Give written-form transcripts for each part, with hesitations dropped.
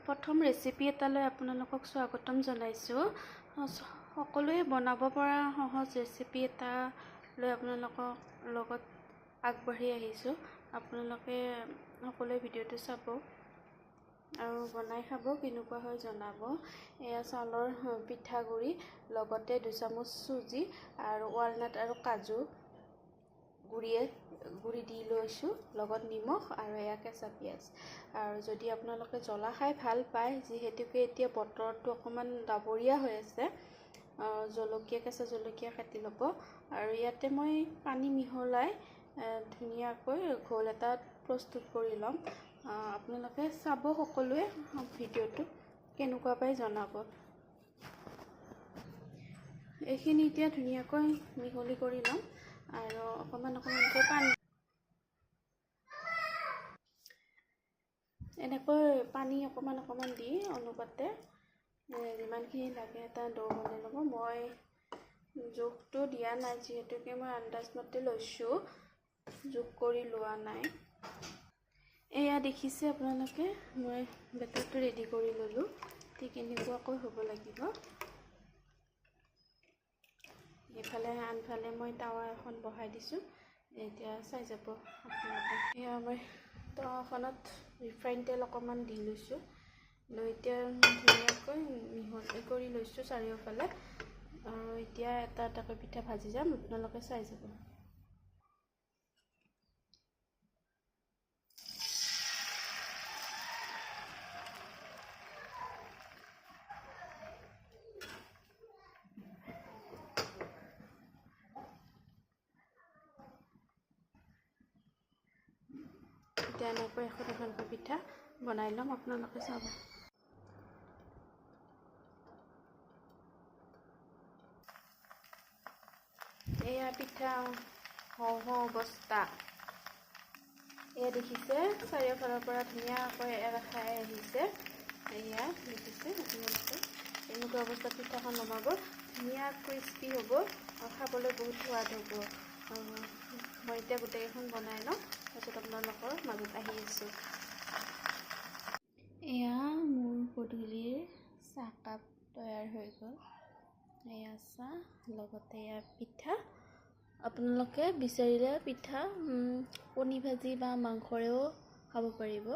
প্ৰথম ৰেচিপি এটালৈ আপোনালোকক স্বাগতম জনাইছোঁ। সকলোৱে বনাব পৰা সহজ ৰেচিপি এটা লৈ আপোনালোকৰ লগত আগবাঢ়ি আহিছোঁ। আপোনালোকে সকলোৱে ভিডিঅ'টো চাব আৰু বনাই খাব, কেনেকুৱা হয় জনাব। এয়া চাউলৰ পিঠাগুড়ি, লগতে 2 চামুচ চুজি আৰু ৱালনাট আৰু কাজু গুড়ি দি লৈছোঁ, লগত নিমখ আৰু এয়া কেঁচা পিঁয়াজ। আৰু যদি আপোনালোকে জ্বলা খাই ভাল পায়, যিহেতুকে এতিয়া বতৰটো অকণমান ডাৱৰীয়া হৈ আছে, কেঁচা জলকীয়া কাটি ল'ব। আৰু ইয়াতে মই পানী মিহলাই ধুনীয়াকৈ ঘোল এটা প্ৰস্তুত কৰি ল'ম। আপোনালোকে চাব, সকলোৱে ভিডিঅ'টো কেনেকুৱা পাই জনাব। এইখিনি এতিয়া ধুনীয়াকৈ মিহলি কৰি ল'ম আৰু অকণমানকৈ এনেকৈ পানী অকণমান দি অনুপাতে যিমানখিনি লাগে এটা ডো বনাই ল'ব। মই জোখটো দিয়া নাই, যিহেতুকে মই আন্দাজ মতে লৈছোঁ, জোখ কৰি লোৱা নাই। এয়া দেখিছে আপোনালোকে, মই বেটাৰটো ৰেডি কৰি ল'লোঁ। ঠিক এনেকুৱাকৈ হ'ব লাগিব। ইফালে আনফালে মই টাৱা এখন বহাই দিছোঁ, এতিয়া চাই যাব আপোনালোকে। এয়া মই টাৱাখনত ৰিফাইন তেল অকণমান দি লৈছোঁ, লৈ এতিয়া ধুনীয়াকৈ মিহলি কৰি লৈছোঁ চাৰিওফালে। আৰু এতিয়া এটা এটাকৈ পিঠা ভাজি যাম, আপোনালোকে চাই যাব। এতিয়া এনেকৈ এখনকৈ পিঠা বনাই ল'ম, আপোনালোকে চাব। এয়া পিঠা হওঁ অৱস্থা। এয়া দেখিছে, চাৰিওফালৰ পৰা ধুনীয়াকৈ এৰ খাই আহিছে। এয়া দেখিছে আপোনালোকে, এনেকুৱা অৱস্থাত পিঠাখন নমাব। ধুনীয়া ক্ৰিস্পি হ'ব আৰু খাবলৈ বহুত সোৱাদ হ'ব। মই এতিয়া গোটেইকেইখন বনাই লওঁ, তাৰপিছত আপোনালোকৰ মাজত আহি আছোঁ। এয়া মোৰ গধূলিৰ চাহকাপ তৈয়াৰ হৈ গ'ল। এয়া চাহ, লগতে এয়া পিঠা। আপোনালোকে বিচাৰিলে পিঠা কণী ভাজি বা মাংসৰেও খাব পাৰিব।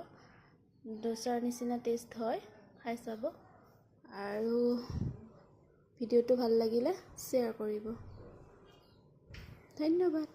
ডোছাৰ নিচিনা টেষ্ট হয়, খাই চাব। আৰু ভিডিঅ'টো ভাল লাগিলে শ্বেয়াৰ কৰিব। ধন্যবাদ।